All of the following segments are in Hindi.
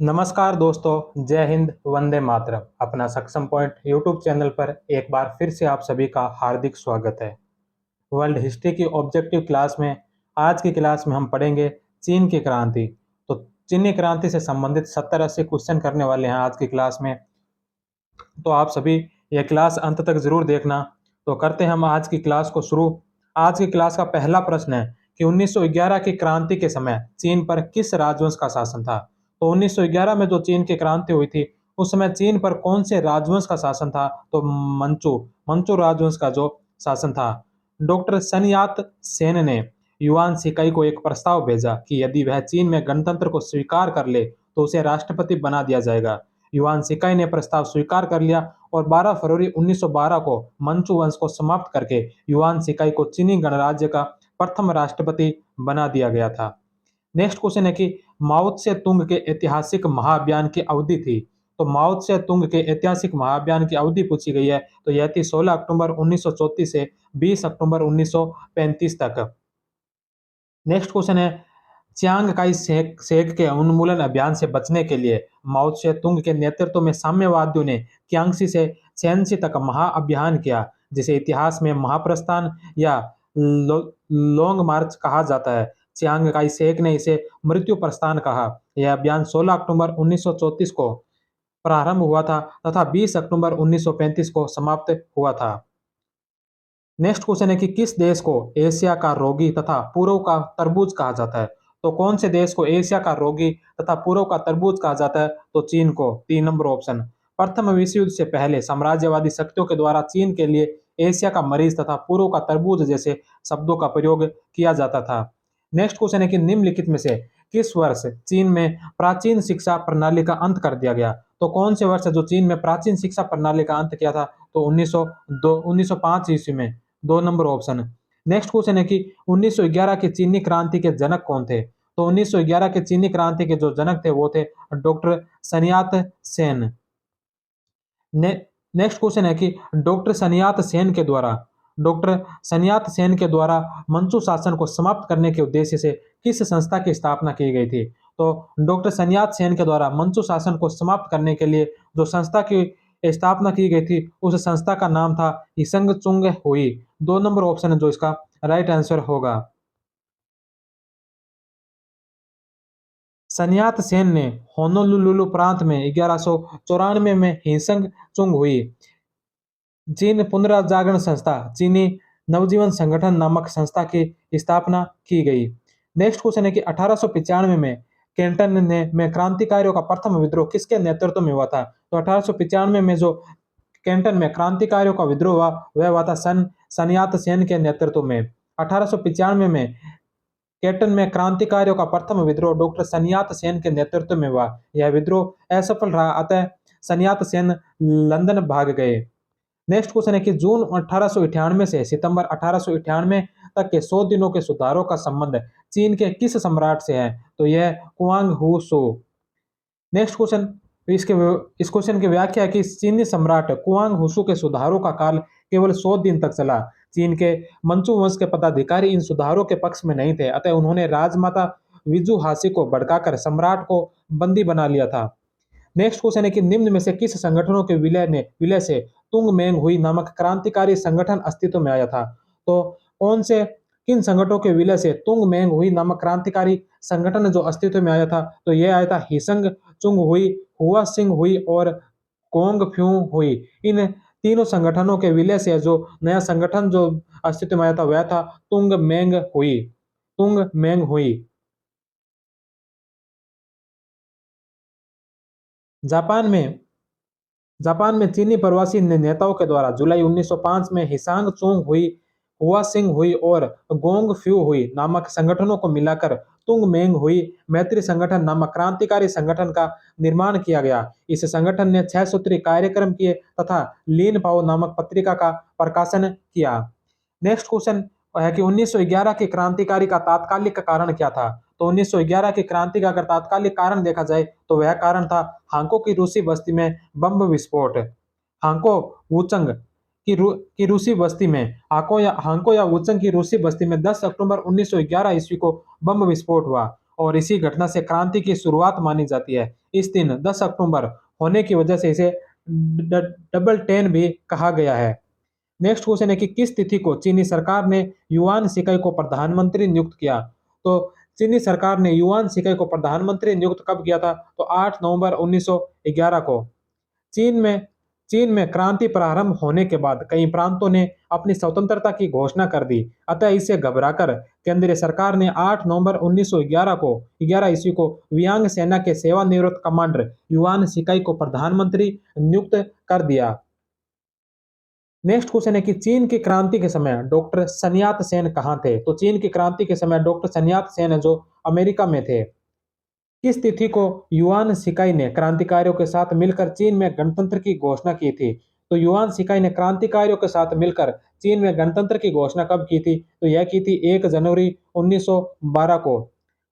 नमस्कार दोस्तों, जय हिंद, वंदे मातरम। अपना सक्षम पॉइंट यूट्यूब चैनल पर एक बार फिर से आप सभी का हार्दिक स्वागत है। वर्ल्ड हिस्ट्री की ऑब्जेक्टिव क्लास में आज की क्लास में हम पढ़ेंगे चीन की क्रांति। तो चीनी क्रांति से संबंधित 70-80 क्वेश्चन करने वाले हैं आज की क्लास में। तो आप सभी ये क्लास अंत तक जरूर देखना। तो करते हैं हम आज की क्लास को शुरू। आज की क्लास का पहला प्रश्न है कि 1911 की क्रांति के समय चीन पर किस राजवंश का शासन था। तो 1911 में जो चीन की क्रांति हुई थी उस समय चीन पर कौन से राजवंश का शासन था। तो मंचू मंचू राजवंश का जो शासन था। डॉक्टर सन यात सेन ने युआन शिकाई को एक प्रस्ताव भेजा कि यदि वह चीन में गणतंत्र को स्वीकार कर ले तो उसे राष्ट्रपति बना दिया जाएगा। युआन शिकाई ने प्रस्ताव स्वीकार कर लिया और 12 फरवरी 1912 को मंचू वंश को समाप्त करके युआन शिकाई को चीनी गणराज्य का प्रथम राष्ट्रपति बना दिया गया था। नेक्स्ट क्वेश्चन है कि माओ त्से तुंग के ऐतिहासिक महाअभियान की अवधि थी। तो माओ त्से तुंग के ऐतिहासिक महाअभियान की अवधि पूछी गई है। तो यह थी 16 अक्टूबर 1934 से 20 अक्टूबर 1935 तक। नेक्स्ट क्वेश्चन है चियांग काई शेक के उन्मूलन अभियान से बचने के लिए माओ त्से तुंग के नेतृत्व में साम्यवादियों ने कियांगसी से शैनसी तक महाअभियान किया, जिसे इतिहास में महाप्रस्थान या लॉन्ग मार्च कहा जाता है। चियांग काई शेक ने इसे मृत्यु प्रस्थान कहा। यह अभियान 16 अक्टूबर 1934 को प्रारंभ हुआ था तथा 20 अक्टूबर 1935 को समाप्त हुआ था। नेक्स्ट क्वेश्चन है कि किस देश को एशिया का रोगी तथा पूर्व का तरबूज कहा जाता है। तो कौन से देश को एशिया का रोगी तथा पूर्व का तरबूज कहा जाता है। तो चीन को। 3 नंबर ऑप्शन। प्रथम विश्व युद्ध से पहले साम्राज्यवादी शक्तियों के द्वारा चीन के लिए एशिया का मरीज तथा पूर्व का तरबूज जैसे शब्दों का प्रयोग किया जाता था। नेक्स्ट क्वेश्चन है कि निम्नलिखित में से किस वर्ष चीन में प्राचीन शिक्षा प्रणाली का अंत कर दिया गया। तो कौन से वर्ष जो चीन में प्राचीन शिक्षा प्रणाली का अंत किया था। तो 1905 ईस्वी में। 2 नंबर ऑप्शन। नेक्स्ट क्वेश्चन है कि 1911 की चीनी क्रांति के जनक कौन थे। तो 1911 के चीनी क्रांति के जो जनक थे वो थे डॉक्टर सनियात सेन। ने, नेक्स्ट क्वेश्चन है कि डॉक्टर सनियात सेन के द्वारा मंचू शासन को समाप्त करने के उद्देश्य से किस संस्था की स्थापना की गई थी। तो डॉक्टर सनियात सेन के द्वारा मंचू शासन को समाप्त करने के लिए जो संस्था की स्थापना की गई थी उस संस्था का नाम था हिसंग चुंग हुई। 2 नंबर ऑप्शन है जो इसका राइट आंसर होगा। सन्यात सेन ने होनोलुलु प्रांत में 1194 में हिसंग चुंग हुई चीन पुनर्जागरण संस्था चीनी नवजीवन संगठन नामक संस्था की स्थापना की गई। नेक्स्ट क्वेश्चन है कि 1895 में कैंटन में क्रांतिकारियों का प्रथम विद्रोह किसके नेतृत्व में हुआ था। तो 1895 में जो कैंटन में क्रांतिकारियों का विद्रोह हुआ वह हुआ था सन्यात सेन के नेतृत्व में। 1895 में कैंटन में क्रांतिकारियों का प्रथम विद्रोह डॉक्टर सन्यात सेन के नेतृत्व में हुआ। यह विद्रोह असफल रहा, अतः सन्यात सेन लंदन भाग गए। नेक्स्ट क्वेश्चन है कि जून 1898 से सितंबर 1898 तक के 100 दिनों के सुधारों का संबंध चीन के किस सम्राट से है। तो यह कुआंग हू सो। Next question. इसके इस क्वेश्चन की व्याख्या है कि चीनी सम्राट कुआंग हुसू के सुधारों का काल केवल 100 दिन तक चला। चीन के मंचू वंश के पदाधिकारी इन सुधारों के पक्ष में नहीं थे, अतः उन्होंने राजमाता विजू हासी को भड़काकर सम्राट को बंदी बना लिया था। नेक्स्ट क्वेश्चन है कि निम्न में से किस संगठनों के विलय से तुंग मेंग हुई नामक क्रांतिकारी संगठन अस्तित्व में आया था। तो कौन से किन संगठनों के विलय से तुंग मेंग हुई नामक क्रांतिकारी संगठन जो अस्तित्व में आया था। तो यह आया था हिसंग चुंग हुई, हुआ सिंह हुई और कोंग फ्यू हुई। इन तीनों संगठनों के विलय से जो नया संगठन जो अस्तित्व में आया था वह था तुंग मेंग हुई। जापान में जापान में चीनी प्रवासी नेताओं के द्वारा जुलाई 1905 में हिसांग चोंग हुई, हुआ सिंह हुई और गोंग फ्यू हुई नामक संगठनों को मिलाकर तुंग मेंग हुई मैत्री संगठन नामक क्रांतिकारी संगठन का निर्माण किया गया। इस संगठन ने 6 सूत्रीय कार्यक्रम किए तथा लीन पाओ नामक पत्रिका का प्रकाशन किया। नेक्स्ट क्वेश्चन है कि 1911 की क्रांतिकारी का तात्कालिक कारण क्या था। तो 1911 की क्रांति का अगर तात्कालिक कारण देखा जाए तो वह कारण था हांको की रूसी बस्ती में बम विस्फोट। हांको वुचंग की रूसी बस्ती में हांको या वुचंग की रूसी बस्ती में 10 अक्टूबर 1911 ईस्वी को बम विस्फोट हुआ और इसी घटना से क्रांति की शुरुआत मानी जाती है। इस दिन 10 अक्टूबर होने की वजह से इसे डबल टेन भी कहा गया है। नेक्स्ट क्वेश्चन है कि किस तिथि को चीनी सरकार ने युआन शिकाई को प्रधानमंत्री नियुक्त किया? तो चीनी सरकार ने युआन शिकाई को प्रधानमंत्री नियुक्त कब किया था? तो 8 नवंबर 1911 को। चीन में चीन में क्रांति प्रारंभ होने के बाद कई प्रांतों ने अपनी स्वतंत्रता की घोषणा कर दी। अतः इससे घबराकर केंद्रीय सरकार ने 8 नवंबर 1911 को 11 ईस्वी को वियांग सेना के सेवानिवृत्त कमांडर युआन शिकाई को प्रधानमंत्री नियुक्त कर दिया। नेक्स्ट क्वेश्चन है कि चीन की क्रांति के समय डॉक्टर sun यat-सेन कहाँ थे? तो चीन की क्रांति के समय डॉक्टर sun यat-सेन जो अमेरिका में थे। किस तिथि को युआन शिकाई ने क्रांतिकारियों के साथ मिलकर चीन में गणतंत्र की घोषणा की थी? तो युआन शिकाई ने क्रांतिकारियों के साथ मिलकर चीन में गणतंत्र की घोषणा कब की थी? तो यह की थी 1 जनवरी 1912 को।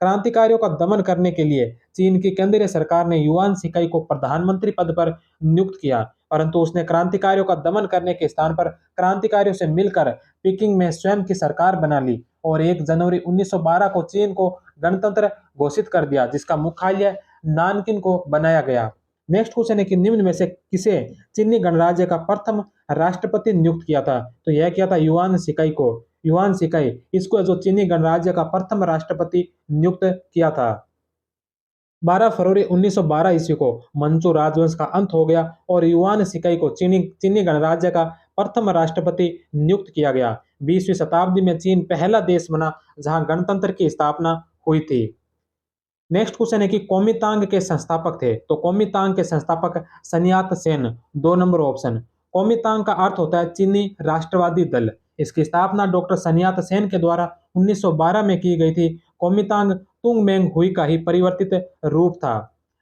क्रांतिकारियों का दमन करने के लिए चीन की केंद्रीय सरकार ने युआन शिकाई को प्रधानमंत्री पद पर नियुक्त किया, परंतु उसने क्रांतिकारियों का दमन करने के स्थान पर क्रांतिकारियों से मिलकर पीकिंग में स्वयं की सरकार बना ली और 1 जनवरी 1912 को चीन को गणतंत्र घोषित कर दिया, जिसका मुख्यालय नानकिन को बनाया गया। नेक्स्ट क्वेश्चन है कि निम्न में से किसे चीनी गणराज्य का प्रथम राष्ट्रपति नियुक्त किया था? तो यह किया था युआन शिकाई को। युआन शिकाई इसको जो चीनी गणराज्य का प्रथम राष्ट्रपति नियुक्त किया था। 12 फरवरी 1912 ईस्वी को मंचू राजवंश का अंत हो गया और युआन शिकाई को चीनी चीनी गणराज्य का प्रथम राष्ट्रपति नियुक्त किया गया। 20वीं शताब्दी में चीन पहला देश बना जहां गणतंत्र की स्थापना हुई थी। नेक्स्ट क्वेश्चन है कि कोमितांग के संस्थापक थे? तो कोमितांग के संस्थापक sun यat-सेन, 2 नंबर ऑप्शन। कोमितांग का अर्थ होता है चीनी राष्ट्रवादी दल। इसकी स्थापना डॉक्टर sun यat-सेन के द्वारा 1912 में की गई थी। कोमितांग तुंगमेंग हुई का ही परिवर्तित रूप था।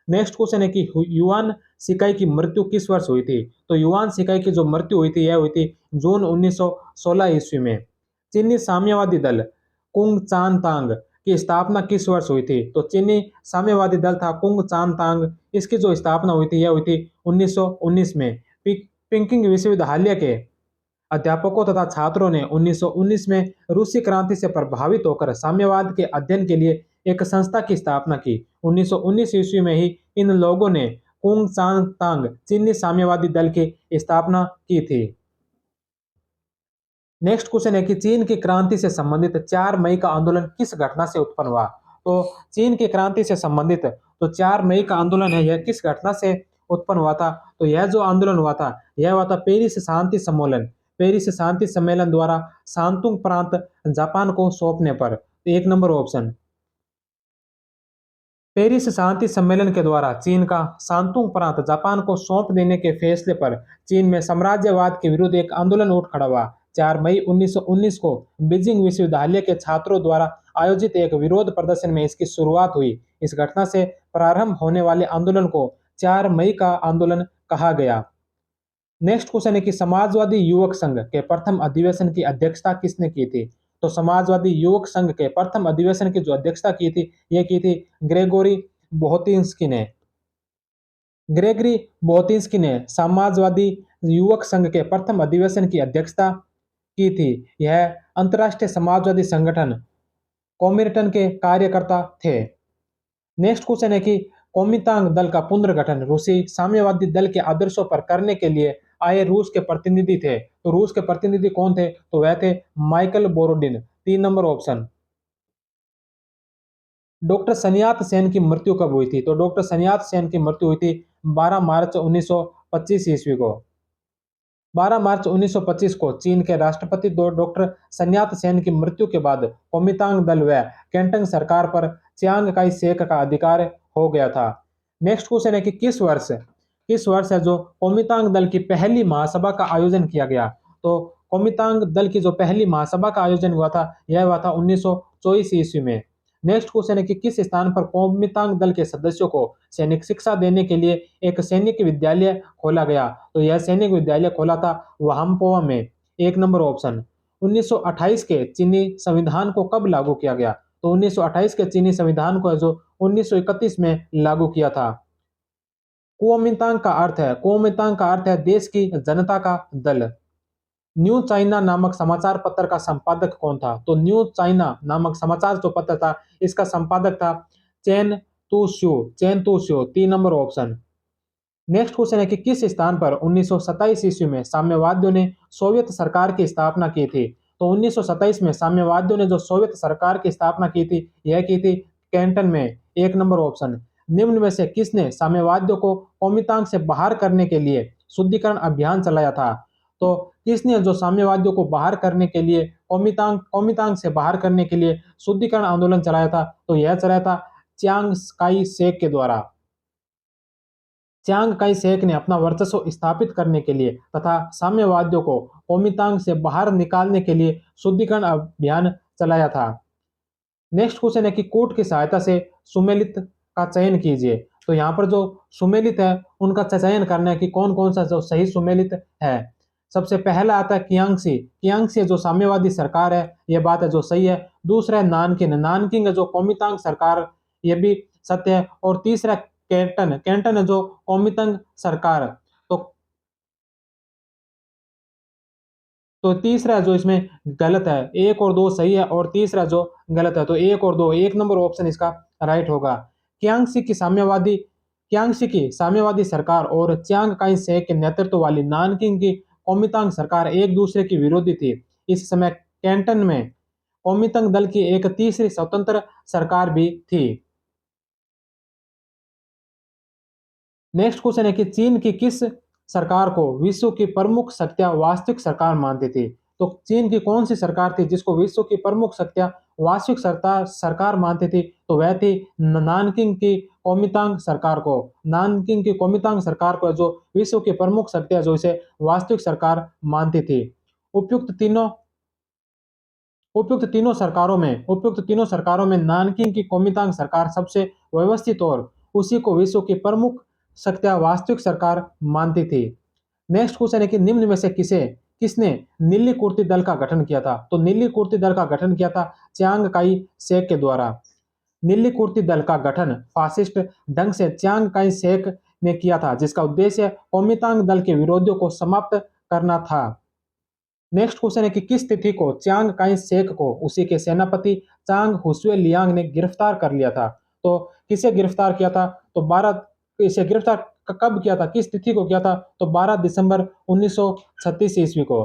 नेक्स्ट क्वेश्चन है कि युआन शिकाई की मृत्यु किस वर्ष हुई थी? तो युआन शिकाई की जो मृत्यु हुई थी यह हुई थी जून 1916 ईस्वी में। चीनी साम्यवादी दल कुंग चान तांग की स्थापना किस वर्ष हुई थी? तो चीनी साम्यवादी दल था कुंग चान तांग, इसकी जो स्थापना हुई थी यह हुई थी 1919 में। पिकिंग विश्वविद्यालय के अध्यापकों तथा छात्रों ने 1919 में रूसी क्रांति से प्रभावित होकर साम्यवाद के अध्ययन के लिए एक संस्था की स्थापना की। 1919 ईस्वी में ही इन लोगों ने कुंग चान तांग चीनी साम्यवादी दल की स्थापना की थी। नेक्स्ट क्वेश्चन है कि चीन की क्रांति से संबंधित 4 मई का आंदोलन किस घटना से उत्पन्न हुआ? तो चीन की क्रांति से संबंधित तो 4 मई का आंदोलन है यह किस घटना से उत्पन्न हुआ था? तो यह जो आंदोलन हुआ था यह हुआ था पेरिस शांति सम्मेलन। पेरिस शांति सम्मेलन द्वारा शांतुंग प्रांत जापान को सौंपने पर। 1 नंबर ऑप्शन। पेरिस शांति सम्मेलन के द्वारा चीन का शांतुंग प्रांत जापान को सौंप देने के फैसले पर चीन में साम्राज्यवाद के विरुद्ध एक आंदोलन उठ खड़ा हुआ। 4 मई 1919 को बीजिंग विश्वविद्यालय के छात्रों द्वारा आयोजित एक विरोध प्रदर्शन में इसकी शुरुआत हुई। इस घटना से प्रारंभ होने वाले आंदोलन को 4 मई का आंदोलन कहा गया। नेक्स्ट क्वेश्चन है कि समाजवादी युवक संघ के प्रथम अधिवेशन की अध्यक्षता किसने की थी? तो समाजवादी युवक संघ के प्रथम अधिवेशन की जो अध्यक्षता की थी यह की थी ग्रेगोरी बोहोतिन्स्की ने। ग्रेगरी बोहोतिन्स्की ने समाजवादी युवक संघ के प्रथम अधिवेशन की अध्यक्षता की थी। यह अंतर्राष्ट्रीय समाजवादी संगठन कोमिन्टर्न के कार्यकर्ता थे। नेक्स्ट क्वेश्चन है कि कोमितांग दल का पुनर्गठन रूसी साम्यवादी दल के आदर्शों पर करने के लिए आए रूस के प्रतिनिधि थे। तो रूस के प्रतिनिधि कौन थे? तो वह थे Michael Borodin. 3 number option. Doctor sun यat-सेन की मृत्यु कब हुई थी? तो डॉक्टर sun यat-सेन की मृत्यु हुई थी 12 मार्च 1925 ईस्वी को। 12 मार्च 1925 को चीन के राष्ट्रपति डॉक्टर sun यat-सेन की मृत्यु के बाद कोमितांग दल व केंटंग सरकार पर चियांग काई शेक का अधिकार हो गया था। नेक्स्ट क्वेश्चन है कि किस वर्ष है जो कोमितांग दल की पहली महासभा का आयोजन किया गया? तो कोमितांग दल की जो पहली महासभा का आयोजन हुआ था यह हुआ था 1924 ईस्वी में। नेक्स्ट क्वेश्चन है कि किस स्थान पर कोमितांग दल के सदस्यों को सैनिक शिक्षा देने के लिए एक सैनिक विद्यालय खोला गया? तो यह सैनिक विद्यालय खोला था वहाम्पोआ में। 1 नंबर ऑप्शन। 1928 के चीनी संविधान को कब लागू किया गया? तो 1928 के चीनी संविधान को जो 1931 में लागू किया था। कुओमिंतांग का अर्थ है देश की जनता का दल। न्यू चाइना नामक समाचार पत्र का संपादक कौन था? तो न्यू चाइना नामक समाचार जो पत्र था, इसका संपादक था चेन चेन तू show, 3 number option. Next question है कि किस स्थान पर 1927 ईस्वी में साम्यवादियों ने सोवियत सरकार की स्थापना की थी? तो 1927 में साम्यवादियों ने जो सोवियत सरकार की स्थापना की थी, यह की थी कैंटन में, 1 नंबर ऑप्शन। निम्न में से किसने साम्यवादियों को कोमितांग से बाहर करने के लिए शुद्धिकरण अभियान चलाया था? तो किसने जो साम्यवादियों को बाहर करने के लिए कोमितांग कोमितांग से बाहर करने के लिए शुद्धिकरण आंदोलन चलाया था? तो यह चलाया था चियांग काई शेक के द्वारा। च्यांग काई शेक ने अपना वर्चस्व स्थापित करने के लिए तथा साम्यवादियों को कोमितांग से बाहर निकालने के लिए शुद्धिकरण अभियान चलाया था। नेक्स्ट क्वेश्चन है कि कूट की सहायता से सुमेलित का चयन कीजिए। तो यहाँ पर जो सुमेलित है उनका चयन करना है कि कौन कौन सा जो सही सुमेलित है। सबसे पहला आता है कियांगसी। कियांगसी जो साम्यवादी सरकार है, यह बात है जो सही है। दूसरा है नानकिन। नानकिंग है जो कोमितांग सरकार, यह भी सत्य है। और तीसरा कैंटन। कैंटन है जो कोमितांग सरकार। तो तो तीसरा जो इसमें गलत है, एक और दो सही है और तीसरा जो गलत है, तो एक और दो, 1 नंबर ऑप्शन इसका राइट होगा। कियांगसी की साम्यवादी कियांगसी की साम्यवादी सरकार और चियांग काई शेक के नेतृत्व वाली नानकिंग की कोमितांग सरकार एक दूसरे की विरोधी थी। इस समय कैंटन में कोमितांग दल की एक तीसरी स्वतंत्र सरकार भी थी। नेक्स्ट क्वेश्चन है कि चीन की किस सरकार को विश्व की प्रमुख शक्तियां वास्तविक सरकार मानती थी? तो चीन की कौन सी सरकार थी जिसको विश्व की प्रमुख शक्तियां वास्तविक सरकार सरकार मानती थी? तो वह थी नानकिंग की कोमितांग सरकार को। नानकिंग की कोमितांग सरकार को जो विश्व की प्रमुख शक्तियां जो इसे वास्तविक सरकार मानती थी। उपयुक्त तीनों उपयुक्त तीनों सरकारों में नानकिंग की कोमितांग सरकार सबसे व्यवस्थित और उसी को विश्व की प्रमुख शक्तियां वास्तविक सरकार मानती थी। नेक्स्ट क्वेश्चन है कि निम्न में से किसने नीली कुर्ती दल का गठन किया था? तो नीली कुर्ती दल का गठन किया था चियांग काई शेक के द्वारा। नीली कुर्ती दल का गठन फासिस्ट ढंग से चियांग काई शेक ने किया था, जिसका उद्देश्य कोमितांग दल के विरोधियों को समाप्त करना था। नेक्स्ट क्वेश्चन है कि किस तिथि को चियांग काई शेक को उसी के सेनापति चांग हुसुए लियांग ने गिरफ्तार कर लिया था? तो किसे गिरफ्तार किया था? तो 12 इसे गिरफ्तार कब किया था, किस तिथि को किया था? तो 12 दिसंबर 1936 ईस्वी को।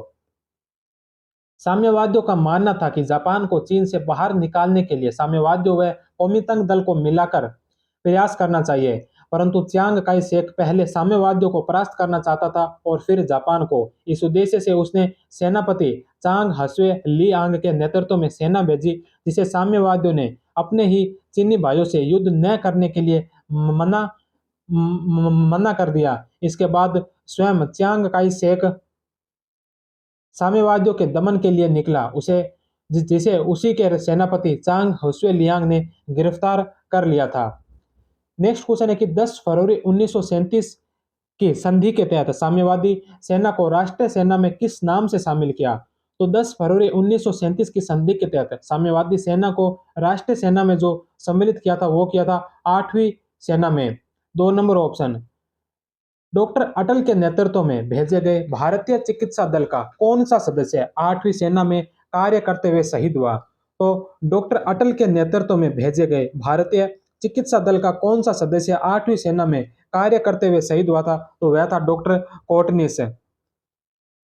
साम्यवादियों का मानना था कि जापान को चीन से बाहर निकालने के लिए साम्यवादियों व कोमितांग दल को मिलाकर प्रयास करना चाहिए, परंतु चियांग काई शेक पहले साम्यवादियों को परास्त करना चाहता था और फिर जापान को। इस उद्देश्य से उसने सेनापति चांग हसुए लियांग के नेतृत्व में सेना भेजी, जिसे साम्यवादियों ने अपने ही चीनी भाइयों से युद्ध न करने के लिए मना कर दिया। इसके बाद स्वयं चियांग काई शेक साम्यवादियों के दमन के लिए निकला, जिसे उसी के सेनापति चांग हसुए लियांग ने गिरफ्तार कर लिया था। नेक्स्ट क्वेश्चन है कि 10 फरवरी 1937 की संधि के तहत साम्यवादी सेना को राष्ट्रीय सेना में किस नाम से शामिल किया? तो 10 फरवरी 1937 की संधि के तहत साम्यवादी सेना को राष्ट्रीय सेना में जो सम्मिलित किया था, वो किया था 8वीं सेना में। 2 नंबर ऑप्शन। डॉक्टर अटल के नेतृत्व में भेजे गए भारतीय चिकित्सा दल का कौन सा सदस्य 8वीं सेना में कार्य करते हुए शहीद हुआ? तो डॉक्टर अटल के नेतृत्व में भेजे गए भारतीय चिकित्सा दल का कौन सा सदस्य 8वीं सेना में कार्य करते हुए शहीद हुआ था? तो वह था डॉक्टर कोटनिस।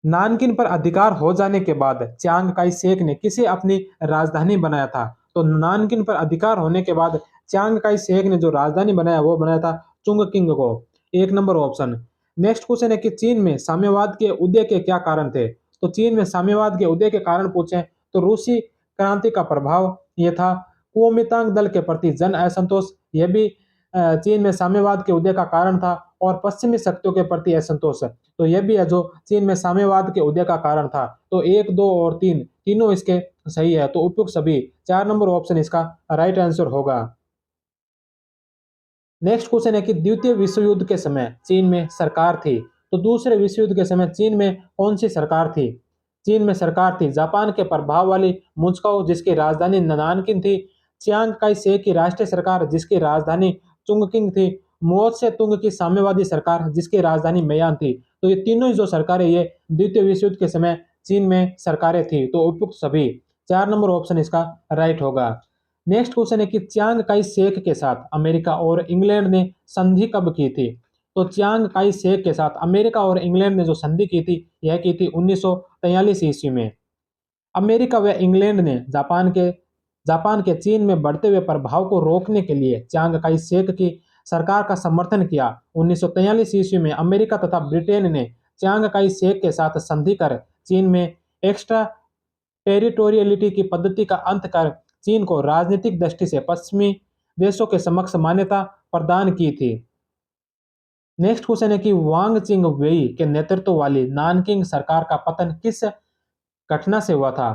नानकिन पर अधिकार हो जाने के बाद चियांग काई शेक ने किसे अपनी राजधानी बनाया था? तो नानकिन पर अधिकार होने के बाद चियांग काई शेक ने जो राजधानी बनाया, वो बनाया था चुंगकिंग को। 1 नंबर ऑप्शन। नेक्स्ट क्वेश्चन है कि चीन में साम्यवाद के उदय के क्या कारण थे? तो चीन में साम्यवाद के उदय के कारण पूछे तो रूसी क्रांति का प्रभाव ये था। कुओमितांग दल के प्रति जन असंतोष, यह भी चीन में साम्यवाद के उदय का कारण था। और पश्चिमी शक्तियों के प्रति असंतोष, तो यह भी है जो चीन में साम्यवाद के उदय का कारण था। तो 1, 2 और 3 तीनों इसके सही है, तो उपयुक्त सभी 4 नंबर ऑप्शन इसका राइट आंसर होगा। नेक्स्ट क्वेश्चन है कि द्वितीय विश्व युद्ध के समय चीन में सरकार थी। तो दूसरे विश्व युद्ध के समय चीन में कौन सी सरकार थी? चीन में सरकार थी जापान के प्रभाव वाली मुस्को, जिसकी राजधानी नानकिन थी। चियांग काई शेक की राष्ट्रीय सरकार, जिसकी राजधानी चुंगकिंग थी। मो से तुंग की साम्यवादी सरकार, जिसकी राजधानी मेयान थी। तो ये तीनों ही जो सरकारें ये द्वितीय विश्व युद्ध के समय चीन में सरकारें थी, तो उपयुक्त सभी। 4 नंबर ऑप्शन इसका राइट होगा। नेक्स्ट क्वेश्चन है कि चियांग काई शेक के साथ अमेरिका और इंग्लैंड ने संधि कब की थी? तो चियांग काई शेक के साथ अमेरिका और इंग्लैंड ने जो संधि की थी, यह की थी 1943 ईस्वी में। अमेरिका व इंग्लैंड ने जापान के चीन में बढ़ते हुए प्रभाव को रोकने के लिए चियांग काई शेक की सरकार का समर्थन किया। 1943 ईस्वी में अमेरिका तथा ब्रिटेन ने चियांग काई शेक के साथ संधि कर चीन में एक्स्ट्रा टेरिटोरियलिटी की पद्धति का अंत कर चीन को राजनीतिक दृष्टि से पश्चिमी देशों के समक्ष मान्यता प्रदान की थी। नेक्स्ट क्वेश्चन है कि वांग चिंग वेई के नेतृत्व वाली नानकिंग सरकार का पतन किस घटना से हुआ था?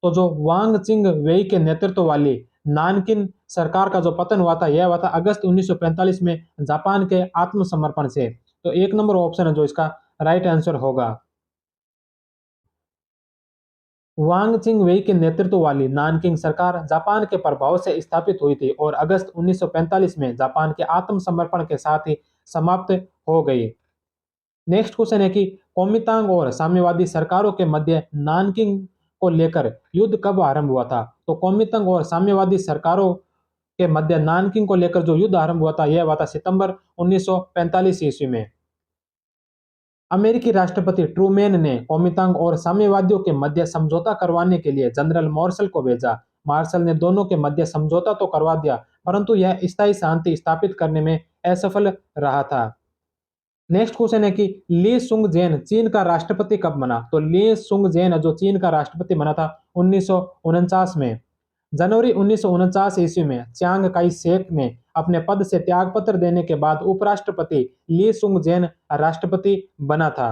तो जो वांग चिंग वेई के नेतृत्व वाली नानकिन सरकार का जो पतन हुआ था, यह हुआ था अगस्त 1945 में जापान के आत्मसमर्पण से। तो 1 नंबर ऑप्शन है जो इसका राइट आंसर होगा। वांग चिंग वेई के नेतृत्व वाली नानकिंग सरकार जापान के प्रभाव से स्थापित हुई थी और अगस्त 1945 में जापान के आत्मसमर्पण के साथ ही समाप्त हो गई। नेक्स्ट क्वेश्चन है कि कोमितांग और साम्यवादी सरकारों के मध्य नानकिंग को लेकर युद्ध कब आरंभ हुआ था? तो कोमितांग और साम्यवादी सरकारों के मध्य नानकिंग को लेकर जो युद्ध आरंभ हुआ था, यह हुआ था सितंबर 1945 ईस्वी में। अमेरिकी राष्ट्रपति ट्रूमैन ने कोमितांग और साम्यवादियों के मध्य समझौता करवाने के लिए जनरल मार्शल को भेजा। मार्शल ने दोनों के मध्य समझौता तो करवा दिया, परंतु यह स्थायी शांति स्थापित करने में असफल रहा था। नेक्स्ट क्वेश्चन है कि ली सुंग जेन चीन का राष्ट्रपति कब बना? तो ली सुंग जेन जो चीन का राष्ट्रपति बना था 1949 में। जनवरी 1949 ईस्वी में चियांग काई शेक ने अपने पद से त्यागपत्र देने के बाद उपराष्ट्रपति ली सुंग जेन राष्ट्रपति बना था।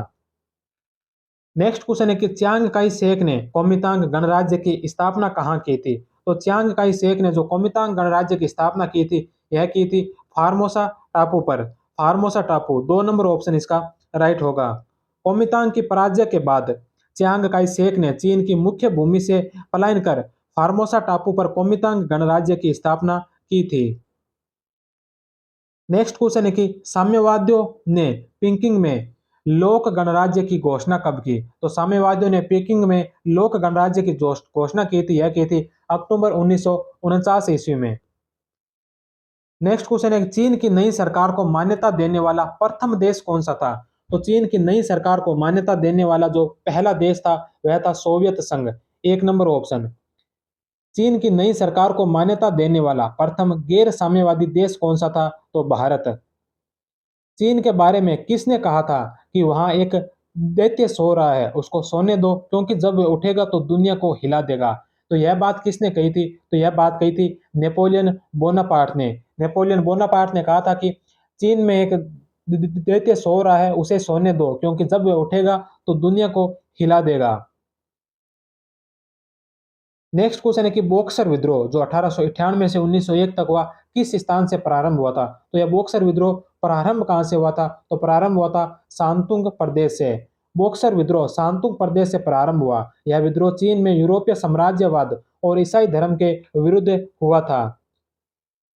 नेक्स्ट क्वेश्चन है कि चियांग काई शेक ने कोमितांग गणराज्य की स्थापना कहाँ की थी? तो चियांग काई शेक ने जो कोमितांग गणराज्य की स्थापना की थी, यह की थी फार्मोसा टापू पर। फार्मोसा टापू 2 नंबर ऑप्शन इसका राइट होगा। कोमितांग की पराजय के बाद चियांग काई शेक ने चीन की मुख्य भूमि से पलायन कर फार्मोसा टापू पर कोमितांग गणराज्य की स्थापना की थी। नेक्स्ट क्वेश्चन है कि साम्यवादियों ने पिकिंग में लोक गणराज्य की घोषणा कब की? तो साम्यवादियों ने पिकिंग में लोक गणराज्य की घोषणा की थी, यह की थी अक्टूबर 1949 ईस्वी में। नेक्स्ट क्वेश्चन है कि चीन की नई सरकार को मान्यता देने वाला प्रथम देश कौन सा था? तो चीन की नई सरकार को मान्यता देने वाला जो पहला देश था, वह था सोवियत संघ। 1 नंबर ऑप्शन। चीन की नई सरकार को मान्यता देने वाला प्रथम गैर साम्यवादी देश कौन सा था? तो भारत। चीन के बारे में किसने कहा था कि वहां एक दैत्य सो रहा है, उसको सोने दो, क्योंकि जब वह उठेगा तो दुनिया को हिला देगा। तो यह बात किसने कही थी? तो यह बात कही थी नेपोलियन बोनापार्ट ने। नेपोलियन बोनापार्ट ने कहा था कि चीन में एक दैत्य सो रहा है, उसे सोने दो, क्योंकि जब वह उठेगा तो दुनिया को हिला देगा। नेक्स्ट क्वेश्चन है कि बॉक्सर विद्रोह जो 1898 से 1901 तक हुआ, किस स्थान से प्रारंभ हुआ था? तो यह बॉक्सर विद्रोह प्रारंभ कहां से हुआ था? तो प्रारंभ हुआ था शांतुंग प्रदेश से। बॉक्सर विद्रोह शांतुंग प्रदेश से प्रारंभ हुआ। यह विद्रोह चीन में यूरोपीय साम्राज्यवाद और ईसाई धर्म के विरुद्ध हुआ था।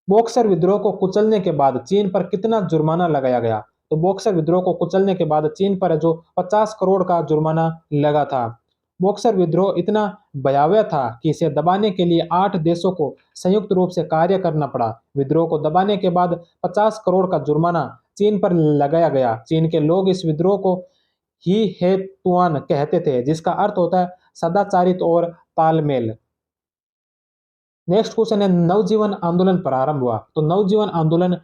बॉक्सर विद्रोह को कुचलने के बाद चीन पर कितना जुर्माना लगाया गया? तो बॉक्सर विद्रोह को कुचलने के बाद चीन पर जो 50 करोड़ का जुर्माना लगा था। बॉक्सर विद्रोह इतना भयावह था कि इसे दबाने के लिए 8 देशों को संयुक्त रूप से कार्य करना पड़ा। विद्रोह को दबाने के बाद 50 करोड़ का जुर्माना चीन पर लगाया गया। चीन के लोग इस विद्रोह को ही हेतुआन कहते थे, जिसका अर्थ होता है सदाचारित और तालमेल। नेक्स्ट क्वेश्चन है नवजीवन आंदोलन प्रारंभ हुआ। तो नवजीवन आंदोलन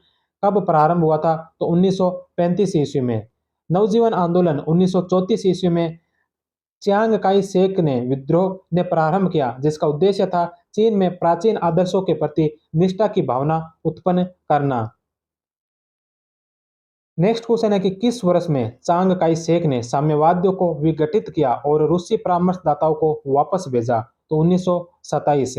कब प्रारंभ हुआ था? तो 1935 ईस्वी में। नवजीवन आंदोलन 1934 ईस्वी में चियांग काई शेक ने विद्रोह ने प्रारंभ किया, जिसका उद्देश्य था चीन में प्राचीन आदर्शों के प्रति निष्ठा की भावना उत्पन्न करना। नेक्स्ट क्वेश्चन है कि किस वर्ष में चांग काई शेक ने साम्यवादियों को विघटित किया और रूसी परामर्शदाताओं को वापस भेजा? तो 1927।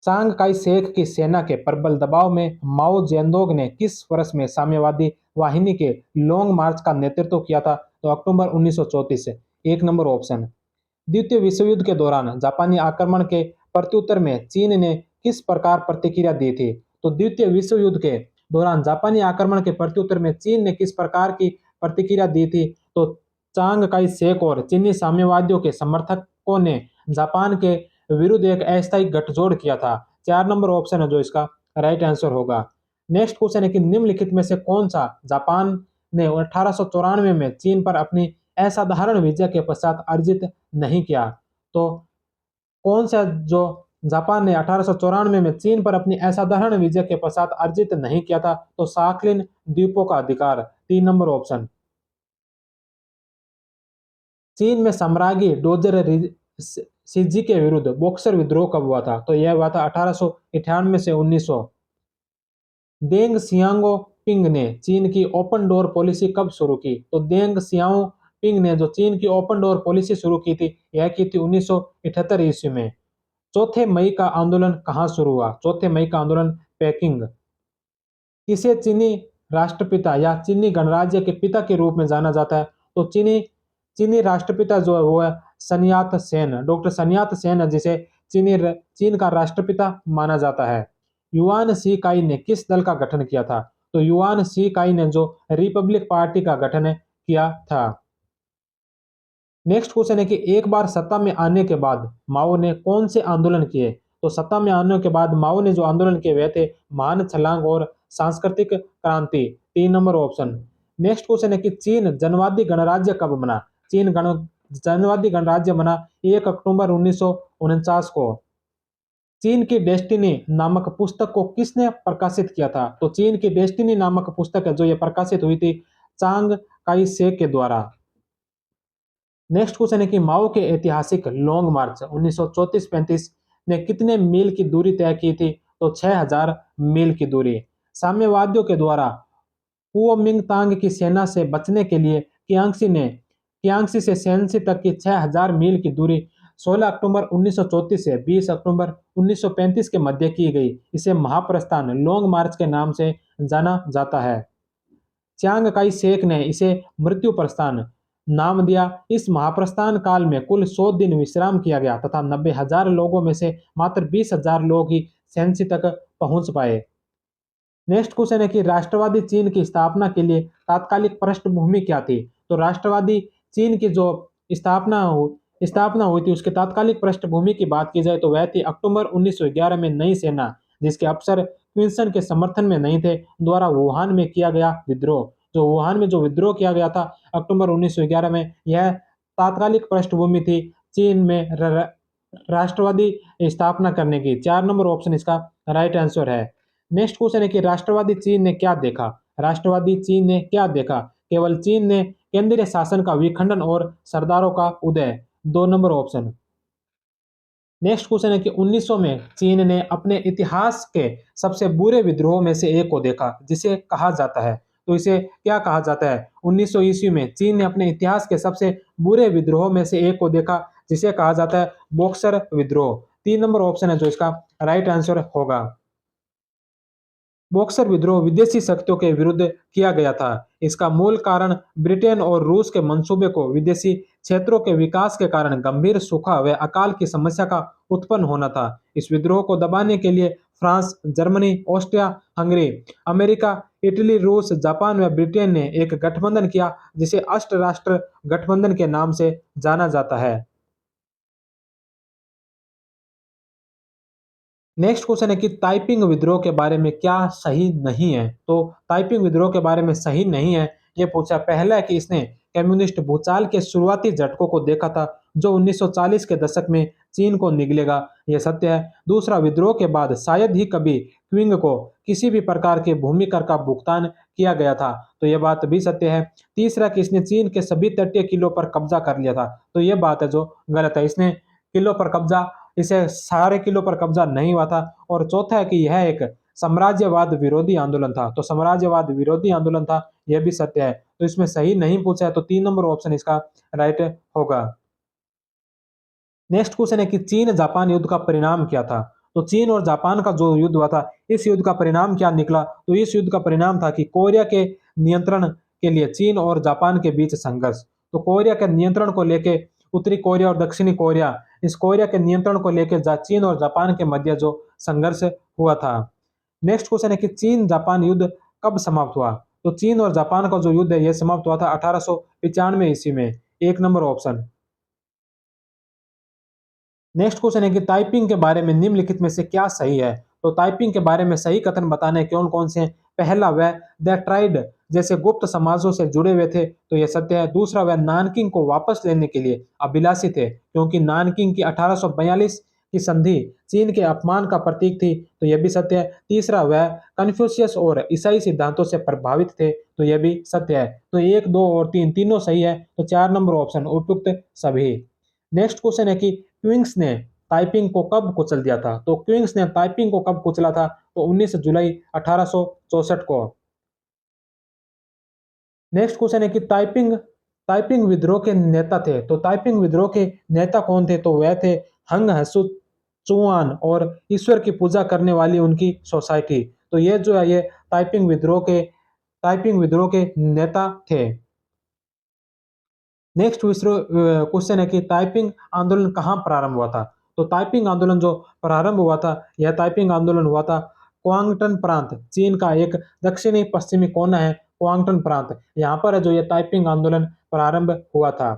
चांग काई शेक की सेना के प्रबल दबाव में माओ जेडोंग ने किस वर्ष में साम्यवादी वाहिनी के लॉन्ग मार्च का नेतृत्व किया था? तो अक्टूबर 1934 से। 1 नंबर ऑप्शन। द्वितीय विश्व युद्ध के दौरान जापानी आक्रमण के प्रत्युत्तर में चीन ने किस प्रकार प्रतिक्रिया दी थी? तो द्वितीय विश्व युद्ध के दौरान जापानी आक्रमण के प्रत्युत्तर में चीन ने किस प्रकार की प्रतिक्रिया दी थी? तो चांग काई शेक और चीनी साम्यवादियों के समर्थकों ने जापान के विरुद्ध एक अस्थायी गठजोड़ किया था। 4 नंबर ऑप्शन है जो इसका राइट आंसर होगा। नेक्स्ट क्वेश्चन है कि निम्नलिखित में से कौन सा जापान ने 1894 में चीन पर अपनी असाधारण विजय के पश्चात अर्जित नहीं किया? तो कौन सा जो जापान ने 1894 में चीन पर अपनी असाधारण विजय के पश्चात अर्जित नहीं किया था? तो साकलिन द्वीपों का अधिकार, 3 नंबर ऑप्शन। चीन में सम्राज्ञी डोजर शिजी के विरुद्ध बॉक्सर विद्रोह कब हुआ था? तो यह हुआ था 1898 से 1900। देंग सियाओपिंग ने चीन की ओपन डोर पॉलिसी कब शुरू की? तो देंग सियाओपिंग ने जो चीन की ओपन डोर पॉलिसी शुरू की थी, यह की थी 1978 ईस्वी में। चौथे मई का आंदोलन कहाँ शुरू हुआ? चौथे मई का आंदोलन पेकिंग। किसे चीनी राष्ट्रपिता या चीनी गणराज्य के पिता के रूप में जाना जाता है? तो चीनी चीनी राष्ट्रपिता जो है वो है सन्यात सेन, डॉक्टर सन्यात सेन है, जिसे चीन का राष्ट्रपिता माना जाता है। युआन शी काई ने किस दल का गठन किया था? तो युआन शी काई ने जो रिपब्लिक पार्टी का गठन किया था। नेक्स्ट क्वेश्चन है कि एक बार सत्ता में आने के बाद माओ ने कौन से आंदोलन किए? तो सत्ता में आने के बाद माओ ने जो आंदोलन किए वे थे महान छलांग और सांस्कृतिक क्रांति, 3 नंबर ऑप्शन। नेक्स्ट क्वेश्चन है कि चीन जनवादी गणराज्य कब बना? जनवादी गणराज्य बना 1 अक्टूबर 1949 को। चीन की डेस्टिनी नामक पुस्तक को किसने प्रकाशित किया था? तो चीन की डेस्टिनी नामक पुस्तक है जो ये प्रकाशित हुई थी चांग काई शेक के द्वारा। नेक्स्ट क्वेश्चन है कि माओ के ऐतिहासिक लॉन्ग मार्च 1934-35 ने कितने मील की दूरी तय की थी? तो 6000 मील की दूरी। साम्यवादियों के द्वारा कुओमिंगतांग की सेना से बचने के लिए कियांगसी से शैनसी तक की 6000 मील की दूरी 16 अक्टूबर 1934 से 20 अक्टूबर 1935 के मध्य की गई। इसे महाप्रस्थान लॉन्ग मार्च के नाम से जाना जाता है। च्यांग काई शेक ने इसे मृत्यु प्रस्थान नाम दिया। इस महाप्रस्थान काल में कुल 100 दिन विश्राम किया गया तथा 90,000 लोगों में से मात्र 20,000 लोग ही शैनसी तक पहुंच पाए। नेक्स्ट क्वेश्चन है कि राष्ट्रवादी चीन की स्थापना के लिए तात्कालिक पृष्ठभूमि क्या थी? तो राष्ट्रवादी चीन की जो स्थापना हुई थी उसके तात्कालिक पृष्ठभूमि की बात की जाए तो वह थी अक्टूबर 1911 में नई सेना, जिसके अफसर क्विंसन के समर्थन में नहीं थे, द्वारा वुहान में किया गया विद्रोह। जो वुहान में जो विद्रोह किया गया था अक्टूबर 1911 में, यह तात्कालिक पृष्ठभूमि थी चीन में राष्ट्रवादी स्थापना करने की। 4 नंबर ऑप्शन इसका राइट आंसर है। नेक्स्ट क्वेश्चन है कि राष्ट्रवादी चीन ने क्या देखा? राष्ट्रवादी चीन ने क्या देखा? केवल चीन ने केंद्रीय शासन का विखंडन और सरदारों का उदय, 2 नंबर ऑप्शन। नेक्स्ट क्वेश्चन है कि 1900 में चीन ने अपने इतिहास के सबसे बुरे विद्रोह में से एक को देखा, जिसे कहा जाता है। तो इसे क्या कहा जाता है? 1900 ईस्वी में चीन ने अपने इतिहास के सबसे बुरे विद्रोह में से एक को देखा, जिसे कहा जाता है बॉक्सर विद्रोह। 3 नंबर ऑप्शन है जो इसका राइट आंसर होगा। बॉक्सर विद्रोह विदेशी शक्तियों के विरुद्ध किया गया था। इसका मूल कारण ब्रिटेन और रूस के मंसूबे को विदेशी क्षेत्रों के विकास के कारण गंभीर सूखा व अकाल की समस्या का उत्पन्न होना था। इस विद्रोह को दबाने के लिए France, Germany, Austria Hungary, America, Italy, रूस, जापान व ब्रिटेन ने एक गठबंधन किया, जिसे अष्ट राष्ट्र गठबंधन के नाम से जाना जाता है। नेक्स्ट क्वेश्चन है कि ताइपिंग विद्रोह के बारे में क्या सही नहीं है? तो ताइपिंग विद्रोह के बारे में सही नहीं है ये पूछा। पहला है कि इसने कम्युनिस्ट भूचाल के शुरुआती झटकों को देखा था जो 1940 के दशक में चीन को निगलेगा, यह सत्य है। दूसरा, विद्रोह के बाद शायद ही कभी क्विंग को किसी भी प्रकार के भूमि कर का भुगतान किया गया था, तो यह बात भी सत्य है। तीसरा कि इसने चीन के सभी तटीय किलों पर कब्जा कर लिया था, तो यह बात है जो गलत है। इसने किलों पर कब्जा इसे सारे किलों पर कब्जा नहीं हुआ था। और चौथा है कि यह एक साम्राज्यवाद विरोधी आंदोलन था, तो साम्राज्यवाद विरोधी आंदोलन था, यह भी सत्य है। तो इसमें सही नहीं पूछा है, तो 3 नंबर ऑप्शन इसका राइट होगा। नेक्स्ट क्वेश्चन है कि चीन जापान युद्ध का परिणाम क्या था? तो चीन और जापान का जो युद्ध हुआ था, इस युद्ध का परिणाम क्या निकला? तो इस युद्ध का परिणाम था कि कोरिया के नियंत्रण के लिए चीन और जापान के बीच संघर्ष। तो कोरिया के नियंत्रण को लेके उत्तरी कोरिया और दक्षिणी कोरिया, इस कोरिया के नियंत्रण को लेकर चीन और जापान के मध्य जो संघर्ष हुआ था। नेक्स्ट क्वेश्चन है कि चीन जापान युद्ध कब समाप्त हुआ? तो चीन और जापान का जो युद्ध है यह समाप्त हुआ था 1895 ईस्वी में। 1 नंबर ऑप्शन। नेक्स्ट क्वेश्चन है कि टाइपिंग के बारे में निम्नलिखित में से क्या सही है? तो टाइपिंग के बारे में सही कथन बताने कौन-कौन से हैं? पहला वह द ट्राइड जैसे गुप्त समाजों से जुड़े हुए थे, तो यह सत्य है। दूसरा वह नानकिंग को वापस लेने के लिए अभिलाषी थे, क्योंकि नानकिंग की 1842 की संधि चीन के अपमान का प्रतीक थी, तो यह भी सत्य है। तीसरा वह कन्फ्यूशियस और ईसाई सिद्धांतों से प्रभावित थे, तो यह भी सत्य है। तो 1, 2 और 3 तीनों सही है, तो 4 नंबर ऑप्शन उपयुक्त सभी। नेक्स्ट क्वेश्चन है कि क्विंग्स ने टाइपिंग को कब कुचल दिया था? तो क्विंग्स ने टाइपिंग को कब कुचला था? तो 19 जुलाई 1864 को। नेक्स्ट क्वेश्चन है कि टाइपिंग टाइपिंग विद्रोह के नेता थे, तो टाइपिंग विद्रोह के नेता कौन थे? तो वह थे हंग हसु चुआन और ईश्वर की पूजा करने वाली उनकी सोसाइटी। तो ये जो है ये टाइपिंग विद्रोह के नेता थे। नेक्स्ट क्वेश्चन है कि टाइपिंग आंदोलन कहाँ प्रारंभ हुआ था? तो टाइपिंग आंदोलन जो प्रारंभ हुआ था, यह टाइपिंग आंदोलन हुआ था क्वांगटन प्रांत, चीन का एक दक्षिणी पश्चिमी कोना है क्वांगटन प्रांत। यहाँ पर है जो ये टाइपिंग आंदोलन प्रारंभ हुआ था।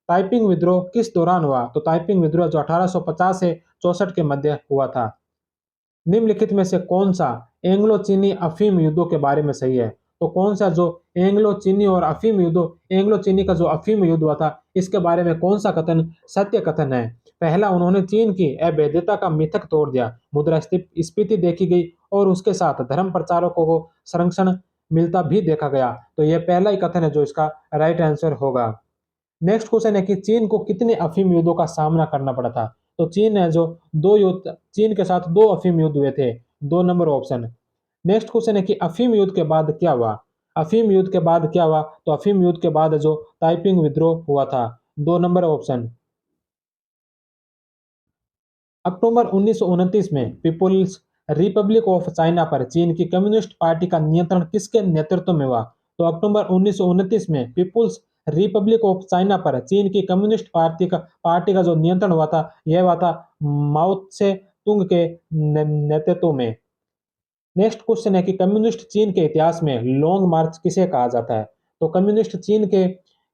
टाइपिंग विद्रोह किस दौरान हुआ? तो टाइपिंग विद्रोह जो 1850 से 64 के मध्य हुआ था। निम्नलिखित में से कौन सा एंग्लो चीनी अफीम युद्धों के बारे में सही है? तो कौन सा जो एंग्लो चीनी और अफीम युद्धों एंग्लो चीनी का जो अफीम युद्ध हुआ था, इसके बारे में कौन सा कथन सत्य कथन है? पहला, उन्होंने चीन की अवैधता का मिथक तोड़ दिया, मुद्रास्फीति देखी गई और उसके साथ धर्म प्रचारकों को संरक्षण मिलता भी देखा गया। तो यह पहला ही कथन है जो इसका राइट आंसर होगा। नेक्स्ट क्वेश्चन है कि चीन को कितने अफीम युद्धों का सामना करना पड़ा था? तो चीन है जो दो युद्ध चीन के साथ 2 अफीम युद्ध हुए थे, 2 नंबर ऑप्शन। नेक्स्ट क्वेश्चन है कि अफीम युद्ध के बाद क्या हुआ? अफीम युद्ध के बाद क्या हुआ? तो अफीम युद्ध के बाद जो ताइपिंग विद्रोह हुआ था, 2 नंबर ऑप्शन। अक्टूबर 1929 में पीपुल्स रिपब्लिक ऑफ चाइना पर चीन की कम्युनिस्ट पार्टी का नियंत्रण किसके नेतृत्व में हुआ? तो अक्टूबर 1929 में पीपुल्स रिपब्लिक ऑफ चाइना पर चीन की कम्युनिस्ट पार्टी का जो नियंत्रण हुआ था, यह हुआ था माओ त्से तुंग के नेतृत्व में। नेक्स्ट क्वेश्चन है कि कम्युनिस्ट चीन के इतिहास में लॉन्ग मार्च किसे कहा जाता है? तो कम्युनिस्ट चीन के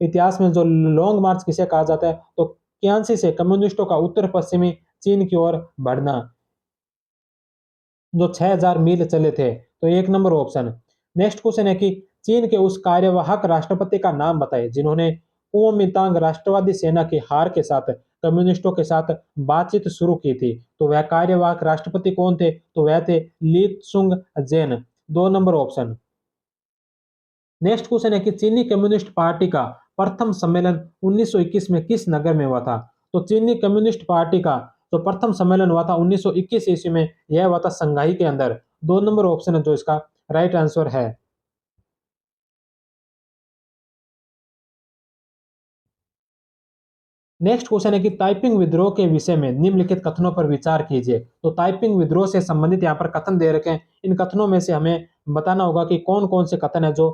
इतिहास में जो लॉन्ग मार्च किसे कहा जाता है? तो क्यांसी से कम्युनिस्टों का उत्तर पश्चिमी चीन की ओर बढ़ना, जो 6000 मील चले थे, तो 1 नंबर ऑप्शन। नेक्स्ट क्वेश्चन है कि चीन के उस कार्यवाहक राष्ट्रपति का नाम बताइए जिन्होंने कुओमिंतांग राष्ट्रवादी सेना की हार के साथ कम्युनिस्टों के साथ बातचीत शुरू की थी। तो वह कार्यवाहक राष्ट्रपति कौन थे? तो वह थे ली त्सुंग जेन, 2 नंबर ऑप्शन। नेक्स्ट क्वेश्चन है कि चीनी कम्युनिस्ट पार्टी का प्रथम सम्मेलन 1921 में किस नगर में हुआ था? तो चीनी कम्युनिस्ट पार्टी का जो प्रथम सम्मेलन हुआ था 1921 ईस्वी में, यह हुआ था संघाई के अंदर। 2 नंबर ऑप्शन है जो इसका राइट आंसर है। नेक्स्ट क्वेश्चन है कि टाइपिंग विद्रोह के विषय में निम्नलिखित कथनों पर विचार कीजिए। तो टाइपिंग विद्रोह से संबंधित यहाँ पर कथन दे रखे हैं। इन कथनों में से हमें बताना होगा कि कौन-कौन से कथन है जो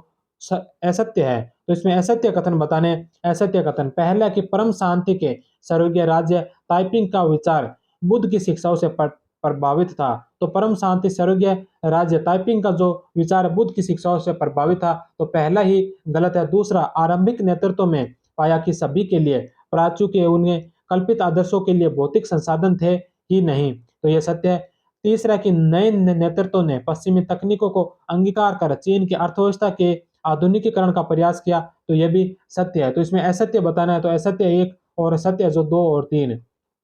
असत्य है। तो इसमें असत्य कथन बताने असत्य कथन पहला कि परम शांति के सर्वज्ञ राज्य टाइपिंग का विचार बुद्ध की शिक्षाओं से प्रभावित था। तो परम शांति सर्वज्ञ राज्य टाइपिंग का जो विचार बुद्ध की शिक्षाओं से प्रभावित था, तो पहला ही गलत है। दूसरा, आरंभिक नेतृत्व में पाया कि सभी के लिए प्राच्यों के उन्हें कल्पित आदर्शों के लिए भौतिक संसाधन थे ही नहीं, तो यह सत्य है। तीसरा कि नए नेतृत्व ने पश्चिमी तकनीकों को अंगीकार कर चीन की अर्थव्यवस्था के आधुनिकीकरण का प्रयास किया, तो यह भी सत्य है। तो इसमें असत्य बताना है, तो असत्य 1 और सत्य जो 2 और 3,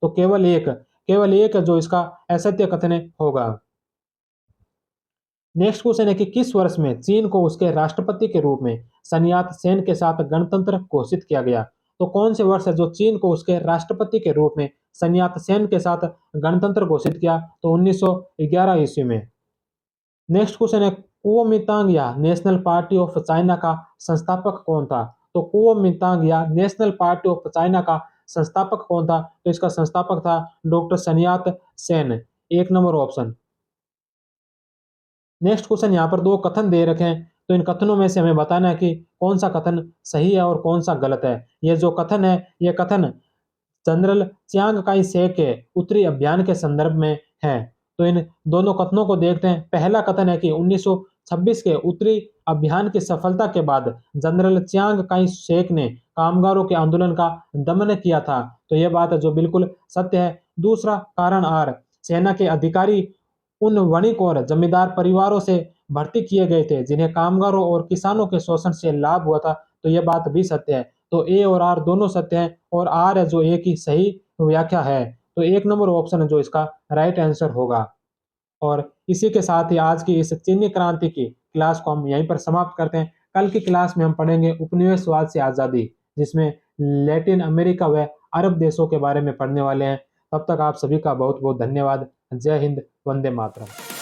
तो केवल एक जो इसका असत्य कथन होगा। नेक्स्ट क्वेश्चन है कि किस वर्ष में चीन को उसके राष्ट्रपति के रूप में sun यat-सेन के साथ गणतंत्र घोषित किया गया? तो कौन से वर्ष है जो चीन को उसके राष्ट्रपति के रूप में sun यat-सेन के साथ गणतंत्र घोषित किया? तो 1911 ईस्वी में। नेक्स्ट क्वेश्चन है कुओमिंतांग या नेशनल पार्टी ऑफ चाइना का संस्थापक कौन था? तो कुओमिंतांग या नेशनल पार्टी ऑफ चाइना का संस्थापक कौन था? तो इसका संस्थापक था doctor sun यat-सेन, 1 number option. Next question यहाँ पर 2 कथन दे रखे हैं, तो इन कथनों में से हमें बताना है कि कौन सा कथन सही है और कौन सा गलत है। ये जो कथन है, ये कथन जनरल चियांग काई शेक के उत्तरी अभियान के संदर्भ में है। तो इन दोनों कथनों को देखते हैं। पहला कथन है कि 1926 के उत्तरी अभियान की सफलता के बाद जनरल चियांग काई शेक ने कामगारों के आंदोलन का दमन किया था। तो यह बात है जो बिल्कुल सत्य है। दूसरा कारण आर, सेना के अधिकारी उन वणिक और जमींदार परिवारों से भर्ती किए गए थे जिन्हें कामगारों और किसानों के शोषण से लाभ हुआ था। तो यह बात भी सत्य है। तो ए और आर दोनों सत्य हैं और आर है जो ए की सही व्याख्या है। तो एक नंबर ऑप्शन है जो इसका राइट आंसर होगा। और इसी के साथ ही आज की इस चीनी क्रांति की क्लास को हम यहीं पर समाप्त करते हैं। कल की क्लास में हम पढ़ेंगे उपनिवेशवाद से आजादी, जिसमें लैटिन अमेरिका व अरब देशों के बारे में पढ़ने वाले हैं। तब तक आप सभी का बहुत बहुत धन्यवाद। जय हिंद, वंदे मातरम।